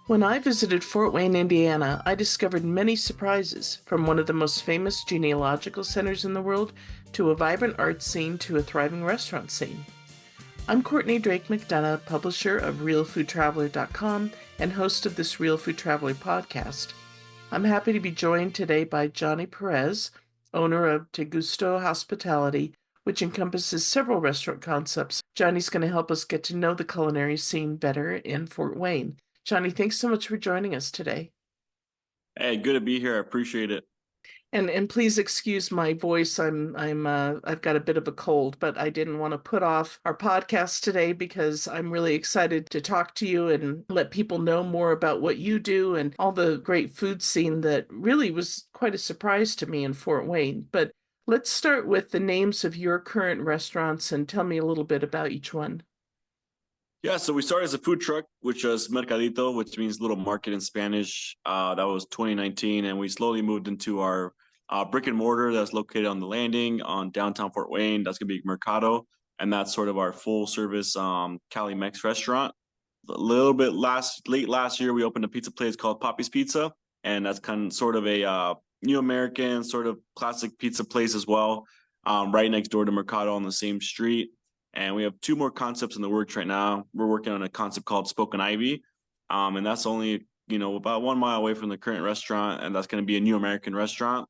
When I visited Fort Wayne, Indiana, I discovered many surprises, from one of the most famous genealogical centers in the world to a vibrant art scene to a thriving restaurant scene. I'm Courtney Drake McDonough, publisher of RealFoodTraveler.com and host of this Real Food Traveler podcast. I'm happy to be joined today by Johnny Perez, owner of Te Gusto Hospitality, which encompasses several restaurant concepts. Johnny's going to help us get to know the culinary scene better in Fort Wayne. Johnny, thanks so much for joining us today. Hey, good to be here. I appreciate it. And please excuse my voice. I've got a bit of a cold, but I didn't want to put off our podcast today because I'm really excited to talk to you and let people know more about what you do and all the great food scene that really was quite a surprise to me in Fort Wayne. But let's start with the names of your current restaurants and tell me a little bit about each one. Yeah, so we started as a food truck, which was Mercadito, which means little market in Spanish. That was 2019, and we slowly moved into our brick and mortar that's located on the landing on downtown Fort Wayne. That's gonna be Mercado, and that's sort of our full service Cali Mex restaurant. A little bit late last year, we opened a pizza place called Poppy's Pizza, and that's kind of sort of a new American sort of classic pizza place as well, right next door to Mercado on the same street. And we have two more concepts in the works right now. We're working on a concept called Spoken Ivy, and that's only about 1 mile away from the current restaurant, and that's going to be a new American restaurant.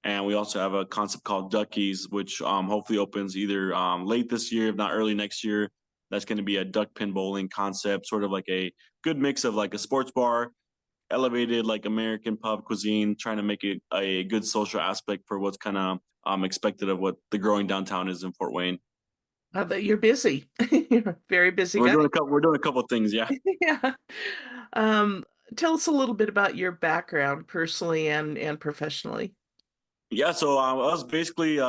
And we also have a concept called Duckies, which hopefully opens either late this year, if not early next year. That's going to be a duck pin bowling concept, sort of like a good mix of like a sports bar, elevated like American pub cuisine, trying to make it a good social aspect for what's kind of expected of what the growing downtown is in Fort Wayne. That you're busy. You're a very busy We're guy. doing a couple. We're doing a couple of things. Yeah. Yeah. Um, Tell us a little bit about your background personally and professionally. Yeah. So I was basically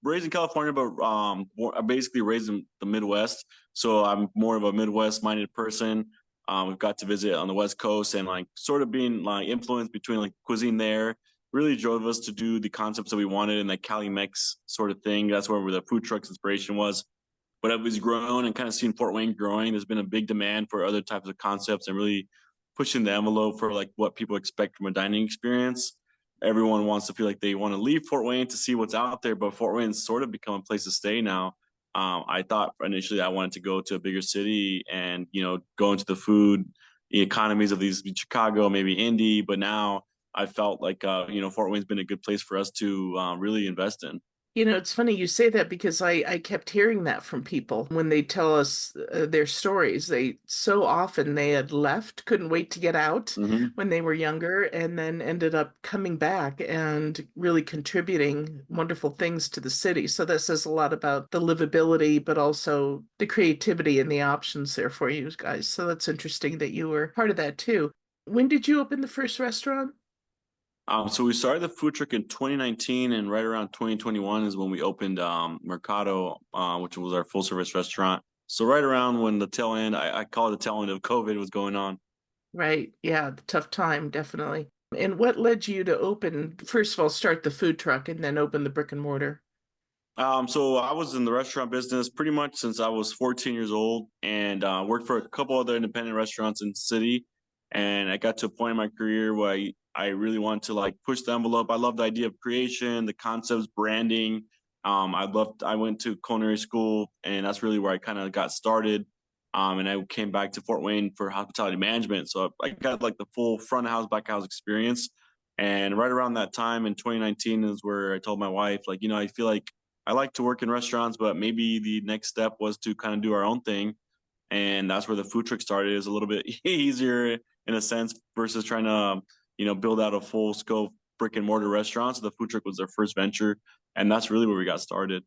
raised in California, but basically raised in the Midwest. So I'm more of a Midwest-minded person. We've got to visit on the West Coast, and like sort of being like influenced between like cuisine there really drove us to do the concepts that we wanted in like Cali Mex sort of thing. That's where the food trucks inspiration was. But as we've grown and kind of seen Fort Wayne growing, there's been a big demand for other types of concepts and really pushing the envelope for like what people expect from a dining experience. Everyone wants to feel like they want to leave Fort Wayne to see what's out there, but Fort Wayne's sort of become a place to stay now. I thought initially I wanted to go to a bigger city and go into the food the economies of these Chicago, maybe Indy, but now I felt like Fort Wayne's been a good place for us to really invest in. It's funny you say that because I kept hearing that from people when they tell us their stories. So often they had left, couldn't wait to get out Hmm. when they were younger, and then ended up coming back and really contributing wonderful things to the city. So that says a lot about the livability, but also the creativity and the options there for you guys. So that's interesting that you were part of that too. When did you open the first restaurant? So we started the food truck in 2019, and right around 2021 is when we opened Mercado, which was our full service restaurant. So right around when the tail end, I call it the tail end of COVID was going on. Right. Yeah, the tough time, definitely. And what led you to open, first of all, start the food truck and then open the brick and mortar? So I was in the restaurant business pretty much since I was 14 years old, and worked for a couple other independent restaurants in the city. And I got to a point in my career where I really wanted to like push the envelope. I love the idea of creation, the concepts, branding. I went to culinary school, and that's really where I kind of got started. And I came back to Fort Wayne for hospitality management. So I got like the full front of house, back house experience. And right around that time in 2019 is where I told my wife, like, I feel like I like to work in restaurants, but maybe the next step was to kind of do our own thing. And that's where the food truck started. Is a little bit easier in a sense versus trying to, build out a full scope brick and mortar restaurant. So the food truck was their first venture. And that's really where we got started.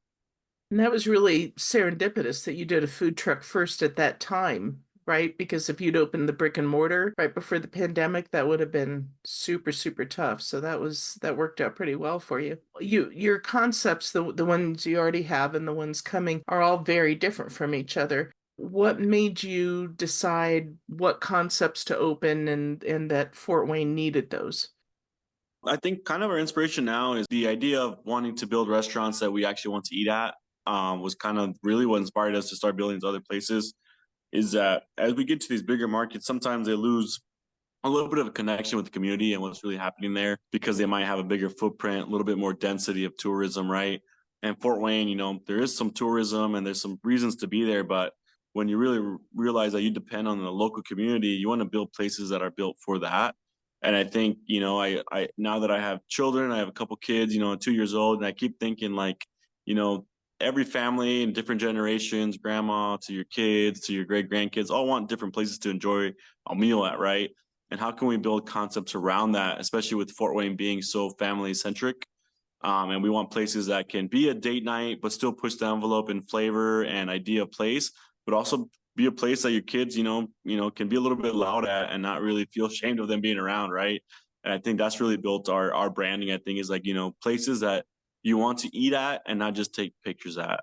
And that was really serendipitous that you did a food truck first at that time, right? Because if you'd opened the brick and mortar right before the pandemic, that would have been super, super tough. So that worked out pretty well for you. Your concepts, the ones you already have and the ones coming, are all very different from each other. What made you decide what concepts to open and that Fort Wayne needed those? I think kind of our inspiration now is the idea of wanting to build restaurants that we actually want to eat at. Was kind of really what inspired us to start building these other places. Is that as we get to these bigger markets, sometimes they lose a little bit of a connection with the community and what's really happening there because they might have a bigger footprint, a little bit more density of tourism, right? And Fort Wayne, there is some tourism and there's some reasons to be there, but when you really realize that you depend on the local community, you want to build places that are built for that. And I think, I now that I have children, I have a couple kids, 2 years old, and I keep thinking like, you know, every family and different generations, grandma to your kids to your great grandkids, all want different places to enjoy a meal at, right? And how can we build concepts around that, especially with Fort Wayne being so family centric? And we want places that can be a date night, but still push the envelope in flavor and idea of place, but also be a place that your kids, can be a little bit loud at and not really feel ashamed of them being around, right? And I think that's really built our branding. I think is like places that you want to eat at and not just take pictures at.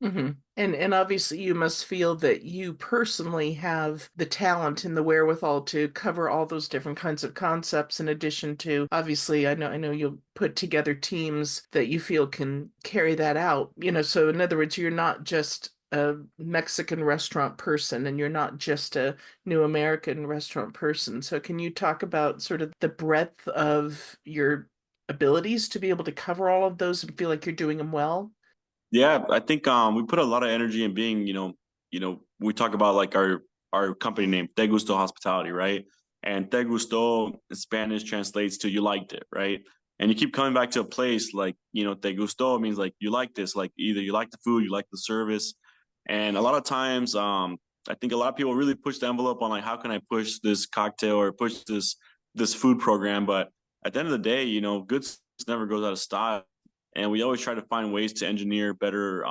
And obviously you must feel that you personally have the talent and the wherewithal to cover all those different kinds of concepts in addition to obviously I know you'll put together teams that you feel can carry that out. So in other words, you're not just a Mexican restaurant person and you're not just a new American restaurant person. So can you talk about sort of the breadth of your abilities to be able to cover all of those and feel like you're doing them well? Yeah, I think we put a lot of energy in being, we talk about like our company name, Te Gusto Hospitality, right? And Te Gusto in Spanish translates to you liked it, right? And you keep coming back to a place like, Te Gusto means like you like this, like either you like the food, you like the service. And a lot of times, I think a lot of people really push the envelope on like how can I push this cocktail or push this food program. But at the end of the day, good never goes out of style, and we always try to find ways to engineer better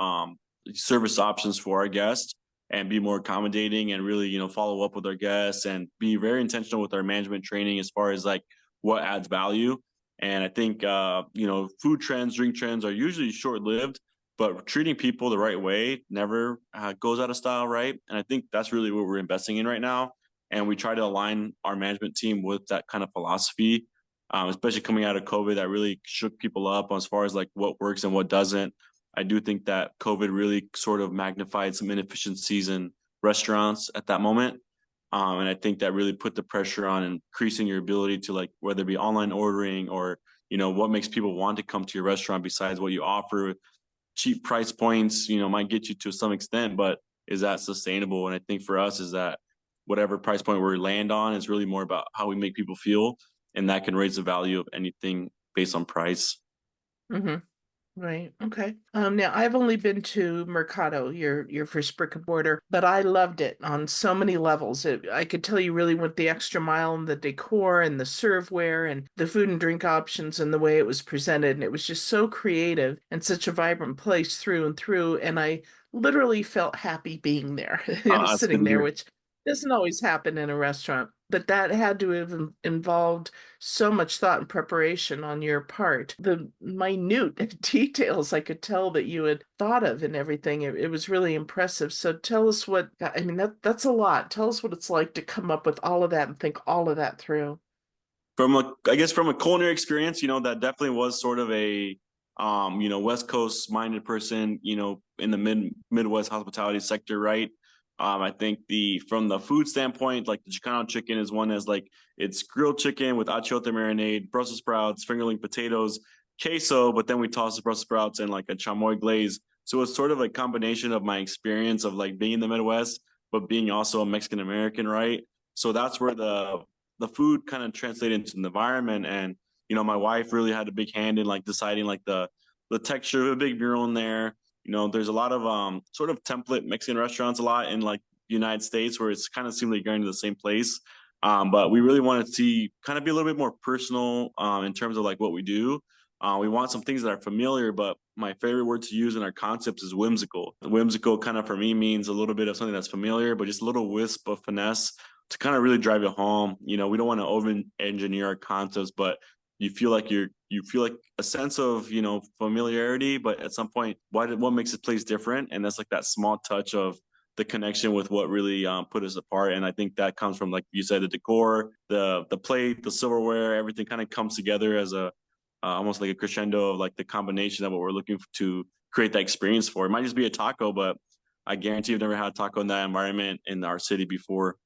service options for our guests and be more accommodating and really follow up with our guests and be very intentional with our management training as far as like what adds value. And I think food trends, drink trends are usually short lived, but treating people the right way never goes out of style, right? And I think that's really what we're investing in right now, and we try to align our management team with that kind of philosophy, especially coming out of COVID, that really shook people up as far as like what works and what doesn't. I do think that COVID really sort of magnified some inefficiencies in restaurants at that moment. And I think that really put the pressure on increasing your ability to like, whether it be online ordering or, what makes people want to come to your restaurant besides what you offer. Cheap price points, might get you to some extent, but is that sustainable? And I think for us is that whatever price point we land on is really more about how we make people feel, and that can raise the value of anything based on price. hmm Right. Okay. Now I've only been to Mercado, your first brick and mortar, but I loved it on so many levels. I could tell you really went the extra mile in the decor and the serveware and the food and drink options and the way it was presented. And it was just so creative and such a vibrant place through and through. And I literally felt happy being there, That's good sitting to there, hear. which doesn't always happen in a restaurant. But that had to have involved so much thought and preparation on your part. The minute details I could tell that you had thought of and everything, it was really impressive. So tell us I mean, that's a lot. Tell us what it's like to come up with all of that and think all of that through. I guess from a culinary experience, that definitely was sort of a, West Coast minded person, in the Midwest hospitality sector, right? I think from the food standpoint, like the Chicano chicken is one as like it's grilled chicken with achiote marinade, Brussels sprouts, fingerling potatoes, queso, but then we toss the Brussels sprouts in like a chamoy glaze. So it's sort of a combination of my experience of like being in the Midwest, but being also a Mexican American, right? So that's where the food kind of translated into the environment. And my wife really had a big hand in like deciding like the texture of a big mural in there. There's a lot of sort of template Mexican restaurants a lot in like the United States where it's kind of seems like going to the same place. But we really want to see kind of be a little bit more personal in terms of like what we do. We want some things that are familiar, but my favorite word to use in our concepts is whimsical. Whimsical kind of for me means a little bit of something that's familiar, but just a little wisp of finesse to kind of really drive it home. We don't want to over engineer our concepts, but you feel like a sense of familiarity, but at some point, what makes this place different? And that's like that small touch of the connection with what really put us apart. And I think that comes from, like you said, the decor, the plate, the silverware, everything kind of comes together as a almost like a crescendo of like the combination of what we're looking to create that experience for. It might just be a taco, but I guarantee you've never had a taco in that environment in our city before.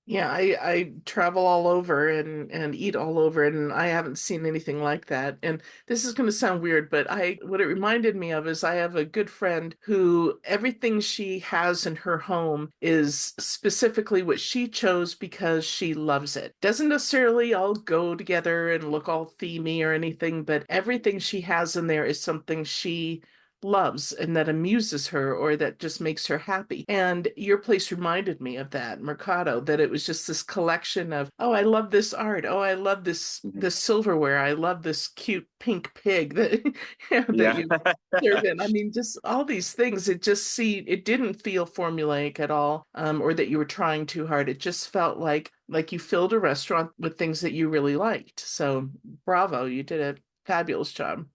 Yeah, I travel all over and eat all over, and I haven't seen anything like that. And this is going to sound weird, but I what it reminded me of is I have a good friend who everything she has in her home is specifically what she chose because she loves it. Doesn't necessarily all go together and look all themey or anything, but everything she has in there is something she loves and that amuses her or that just makes her happy. And your place reminded me of that, Mercado, that it was just this collection of, oh, I love this art. Oh, I love Mhm. this silverware. I love this cute pink pig that that Yeah. you serve in. I mean, just all these things. It didn't feel formulaic at all, or that you were trying too hard. It just felt like you filled a restaurant with things that you really liked. So bravo, you did a fabulous job.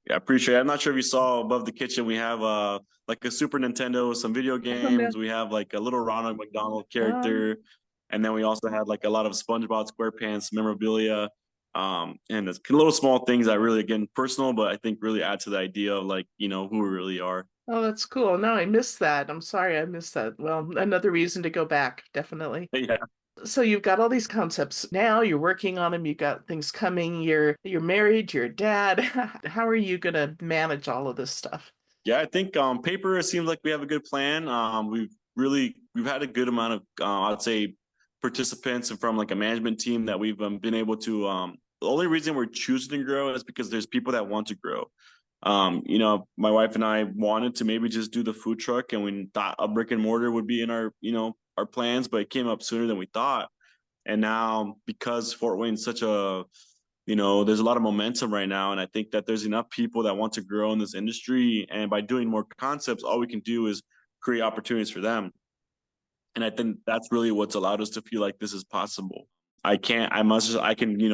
Yeah, I appreciate it. I'm not sure if you saw above the kitchen, we have like a Super Nintendo, some video Oh, no. games. We have like a little Ronald McDonald Um, character, and then we also had like a lot of SpongeBob SquarePants memorabilia. And it's little small things that really, again, personal, but I think really add to the idea of like, who we really are. Oh, that's cool. No, I missed that. I'm sorry I missed that. Well, another reason to go back, definitely. Yeah. So you've got all these concepts now, you're working on them, you've got things coming, you're married, you're a dad. How are you gonna manage all of this stuff? Yeah, I think paper it seems like we have a good plan. We've had a good amount of I'd say participants and from like a management team that we've been able to the only reason we're choosing to grow is because there's people that want to grow. My wife and I wanted to maybe just do the food truck and we thought a brick and mortar would be in our plans, but it came up sooner than we thought. And now because Fort Wayne's such a there's a lot of momentum right now, and I think that there's enough people that want to grow in this industry, and by doing more concepts, all we can do is create opportunities for them. And I think that's really what's allowed us to feel like this is possible. I can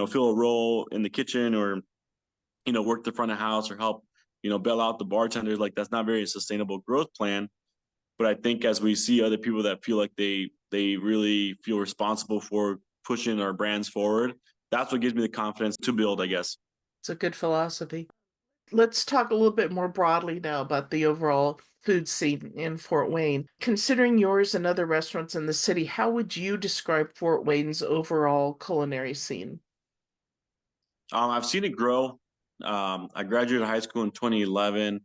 fill a role in the kitchen or work the front of house or help bail out the bartenders. Like that's not very sustainable growth plan. But I think as we see other people that feel like they really feel responsible for pushing our brands forward, that's what gives me the confidence to build, I guess. It's a good philosophy. Let's talk a little bit more broadly now about the overall food scene in Fort Wayne. Considering yours and other restaurants in the city, how would you describe Fort Wayne's overall culinary scene? I've seen it grow. I graduated high school in 2011,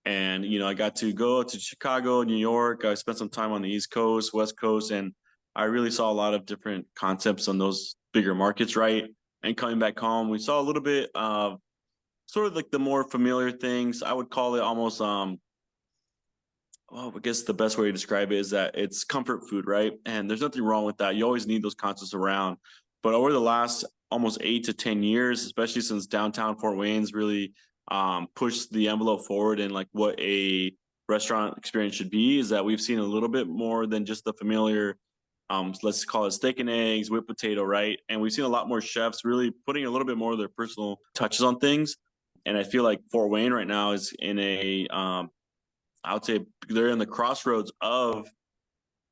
and I got to go to Chicago, New York. I spent some time on the East Coast, West Coast, and I really saw a lot of different concepts on those bigger markets, right? And coming back home, we saw a little bit of sort of like the more familiar things. I would call it almost well, I guess the best way to describe it is that it's comfort food, right? And there's nothing wrong with that. You always need those concepts around. But over the last almost 8 to 10 years, especially since downtown Fort Wayne's really pushed the envelope forward in like what a restaurant experience should be, is that we've seen a little bit more than just the familiar, let's call it steak and eggs, whipped potato, right? And we've seen a lot more chefs really putting a little bit more of their personal touches on things. And I feel like Fort Wayne right now is in a I would say they're in the crossroads of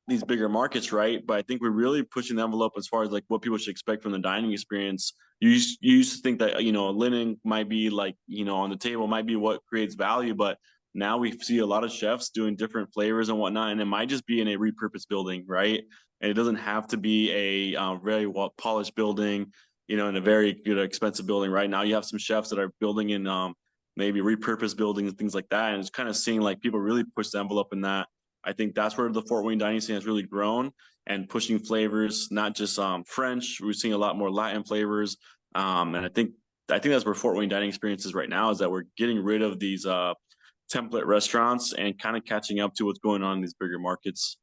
these bigger markets, right? But I think we're really pushing the envelope as far as like what people should expect from the dining experience. You used to think that linen might be like on the table might be what creates value, but now we see a lot of chefs doing different flavors and whatnot, and it might just be in a repurposed building, right? And it doesn't have to be a very well polished building, in a very good expensive building. Right now, you have some chefs that are building in maybe repurposed buildings and things like that, and it's kind of seeing like people really push the envelope in that. I think that's where the Fort Wayne dining scene has really grown and pushing flavors, not just French. We're seeing a lot more Latin flavors, and I think that's where Fort Wayne dining experience is right now. Is that we're getting rid of these template restaurants and kind of catching up to what's going on in these bigger markets.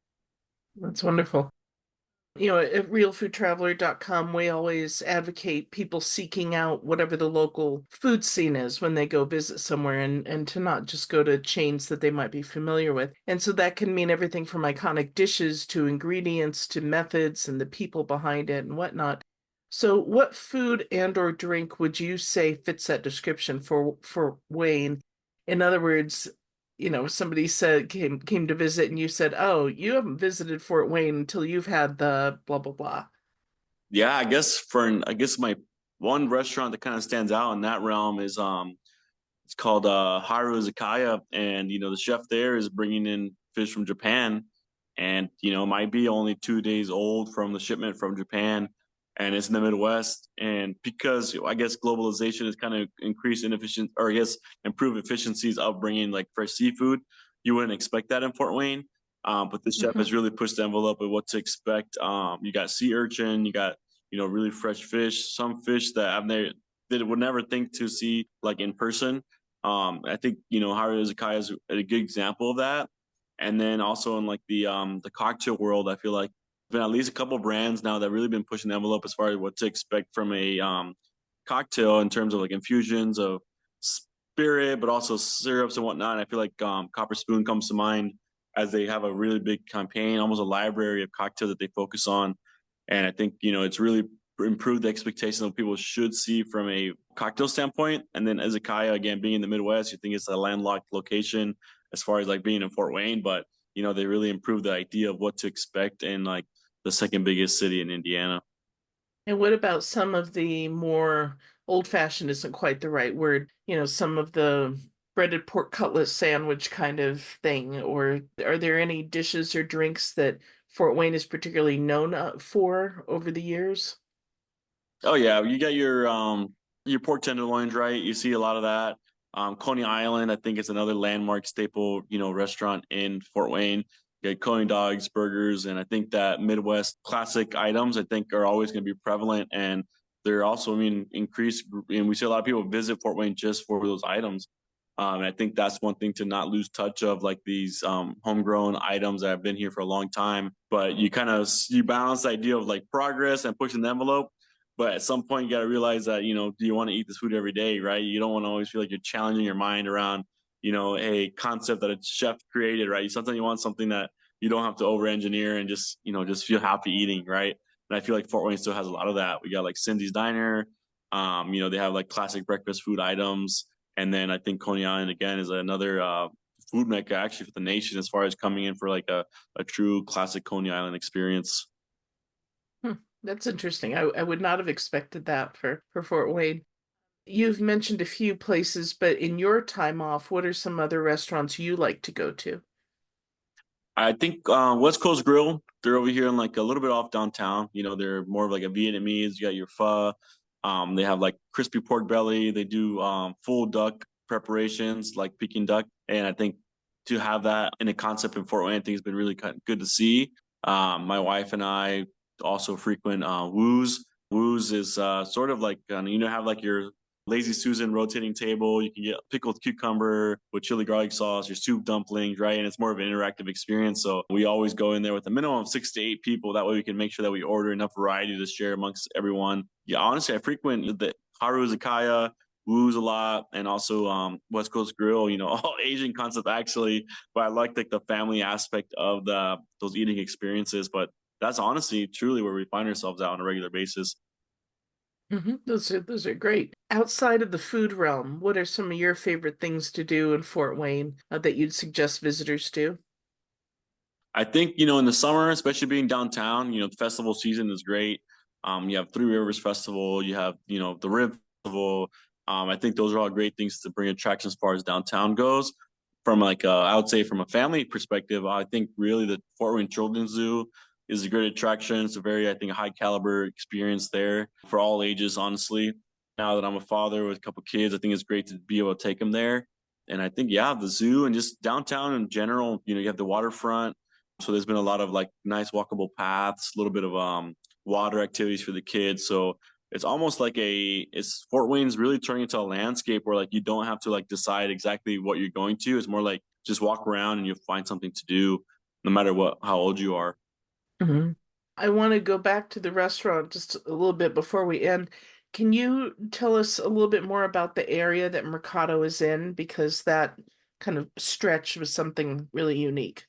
That's wonderful. At realfoodtraveler.com, we always advocate people seeking out whatever the local food scene is when they go visit somewhere and to not just go to chains that they might be familiar with. And so that can mean everything from iconic dishes to ingredients to methods and the people behind it and whatnot. So what food and or drink would you say fits that description for Wayne? In other words, somebody said came to visit and you said, "Oh, you haven't visited Fort Wayne until you've had the blah blah blah." Yeah, I guess my one restaurant that kind of stands out in that realm is it's called Haru Izakaya, and the chef there is bringing in fish from Japan, and might be only 2 days old from the shipment from Japan, and it's in the Midwest. And because I guess globalization has kind of increased inefficient, or I guess improved efficiencies of bringing like fresh seafood, you wouldn't expect that in Fort Wayne. But the chef Hmm. has really pushed the envelope of what to expect. You got sea urchin, you got really fresh fish, some fish that I've never that would never think to see like in person. I think Haru Izakaya is a good example of that. And then also in like the cocktail world, I feel like been at least a couple brands now that really been pushing the envelope as far as what to expect from a cocktail in terms of like infusions of spirit, but also syrups and whatnot. And I feel like Copper Spoon comes to mind as they have a really big campaign, almost a library of cocktails that they focus on. And I think it's really improved the expectation of people should see from a cocktail standpoint. And then Izakaya, again, being in the Midwest, you think it's a landlocked location as far as like being in Fort Wayne, but they really improved the idea of what to expect in like the second biggest city in Indiana. And what about some of the more old-fashioned isn't quite the right word, some of the breaded pork cutlet sandwich kind of thing? Or are there any dishes or drinks that Fort Wayne is particularly known for over the years? Oh yeah, you got your pork tenderloins, right? You see a lot of that. Coney Island, I think it's another landmark staple, restaurant in Fort Wayne. You got Coney dogs, burgers, and I think that Midwest classic items I think are always going to be prevalent, and they're also, I mean, increased. And we see a lot of people visit Fort Wayne just for those items. And I think that's one thing to not lose touch of, like these homegrown items that have been here for a long time. But you balance the idea of like progress and pushing the envelope, but at some point, you got to realize that, do you want to eat this food every day, right? You don't want to always feel like you're challenging your mind around, a concept that a chef created, right? Sometimes you want something that you don't have to over engineer and just feel happy eating, right? And I feel like Fort Wayne still has a lot of that. We got like Cindy's Diner. They have like classic breakfast food items. And then I think Coney Island, again, is another food mecca actually for the nation as far as coming in for like a true classic Coney Island experience. Hmm, that's interesting. I would not have expected that for Fort Wayne. You've mentioned a few places, but in your time off, what are some other restaurants you like to go to? I think West Coast Grill, they're over here in like a little bit off downtown. They're more of like a Vietnamese. You got your pho. They have like crispy pork belly. They do full duck preparations like Peking duck. And I think to have that in a concept in Fort Wayne, I think has been really good to see. My wife and I also frequent Woo's. Woo's is sort of like, have like your lazy Susan rotating table. You can get pickled cucumber with chili garlic sauce, your soup dumplings, right? And it's more of an interactive experience. So we always go in there with a minimum of 6 to 8 people. That way we can make sure that we order enough variety to share amongst everyone. Yeah, honestly, I frequent the Haru Zakaya, Woo's a lot, and also West Coast Grill. All Asian concept actually, but I like the family aspect of those eating experiences. But that's honestly, truly where we find ourselves out on a regular basis. Those are great. Outside of the food realm, what are some of your favorite things to do in Fort Wayne that you'd suggest visitors do? I think, in the summer, especially being downtown, the festival season is great. You have Three Rivers Festival, you have, the Riv Festival. I think those are all great things to bring attractions as far as downtown goes. From like, I would say from a family perspective, I think really the Fort Wayne Children's Zoo is a great attraction. It's a very, I think, high caliber experience there for all ages, honestly. Now that I'm a father with a couple kids, I think it's great to be able to take them there. And I think, yeah, the zoo and just downtown in general, you have the waterfront, so there's been a lot of like nice walkable paths, a little bit of water activities for the kids. So it's almost like it's Fort Wayne's really turning into a landscape where like you don't have to like decide exactly what you're going to. It's more like just walk around and you'll find something to do no matter how old you are. Hmm. I want to go back to the restaurant just a little bit before we end. Can you tell us a little bit more about the area that Mercado is in? Because that kind of stretch was something really unique.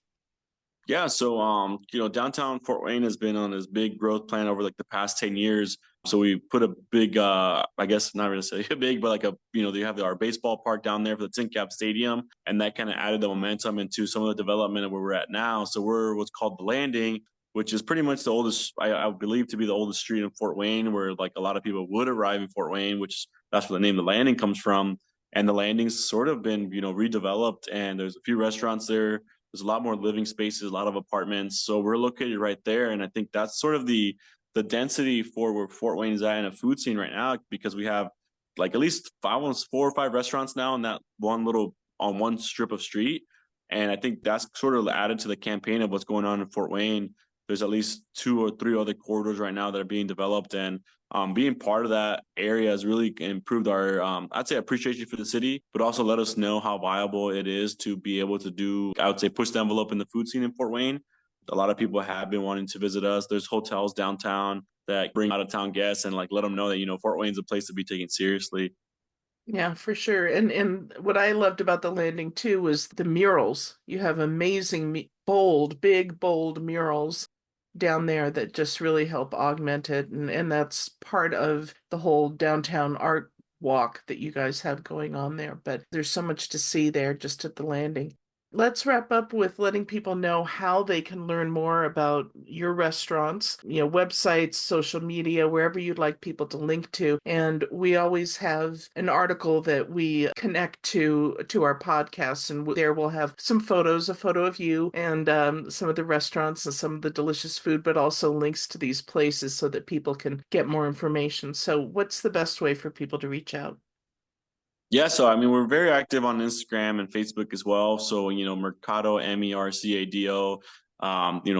Yeah, so downtown Fort Wayne has been on this big growth plan over like the past 10 years. So we put a big I guess not really say big, but like they have our baseball park down there for the Tin Cap Stadium, and that kind of added the momentum into some of the development of where we're at now. So we're what's called the Landing, which is pretty much the oldest, I believe to be the oldest street in Fort Wayne, where like a lot of people would arrive in Fort Wayne, which that's where the name the Landing comes from. And the Landing's sort of been, redeveloped, and there's a few restaurants there. There's a lot more living spaces, a lot of apartments. So we're located right there. And I think that's sort of the density for where Fort Wayne is at in a food scene right now, because we have like at least almost 4 or 5 restaurants now in that one little on one strip of street. And I think that's sort of added to the campaign of what's going on in Fort Wayne. There's at least 2 or 3 other corridors right now that are being developed, and being part of that area has really improved our, I'd say, appreciation for the city, but also let us know how viable it is to be able to do, I would say, push the envelope in the food scene in Fort Wayne. A lot of people have been wanting to visit us. There's hotels downtown that bring out of town guests and like let them know that, Fort Wayne's a place to be taken seriously. Yeah, for sure. And what I loved about the landing too was the murals. You have amazing, bold, big, bold murals down there that just really help augment it. And that's part of the whole downtown art walk that you guys have going on there. But there's so much to see there just at the landing. Let's wrap up with letting people know how they can learn more about your restaurants, websites, social media, wherever you'd like people to link to. And we always have an article that we connect to our podcast, and there we'll have some photos, a photo of you and some of the restaurants and some of the delicious food, but also links to these places so that people can get more information. So what's the best way for people to reach out? Yeah, so I mean, we're very active on Instagram and Facebook as well. So, Mercado, Mercado.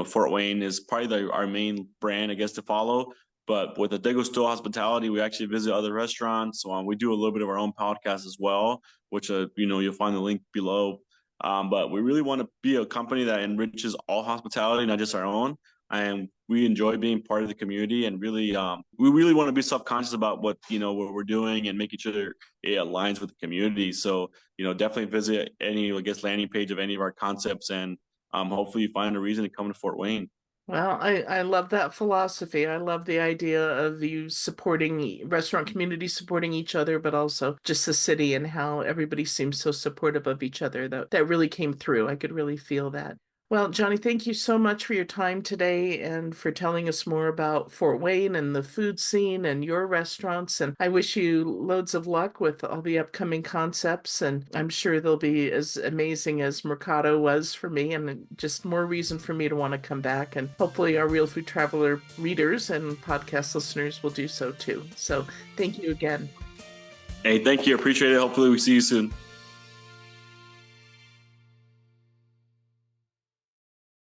Fort Wayne is probably our main brand, I guess, to follow. But with the De Gusto Hospitality, we actually visit other restaurants. We do a little bit of our own podcast as well, which, you'll find the link below. But we really want to be a company that enriches all hospitality, not just our own. And we enjoy being part of the community, and really, we really want to be self-conscious about what we're doing and making sure it aligns with the community. So, definitely visit any, I guess, landing page of any of our concepts, and hopefully you find a reason to come to Fort Wayne. Well, I love that philosophy. I love the idea of you supporting restaurant communities, supporting each other, but also just the city and how everybody seems so supportive of each other. That really came through. I could really feel that. Well, Johnny, thank you so much for your time today and for telling us more about Fort Wayne and the food scene and your restaurants. And I wish you loads of luck with all the upcoming concepts. And I'm sure they'll be as amazing as Mercado was for me, and just more reason for me to want to come back. And hopefully, our Real Food Traveler readers and podcast listeners will do so too. So thank you again. Hey, thank you. Appreciate it. Hopefully we see you soon.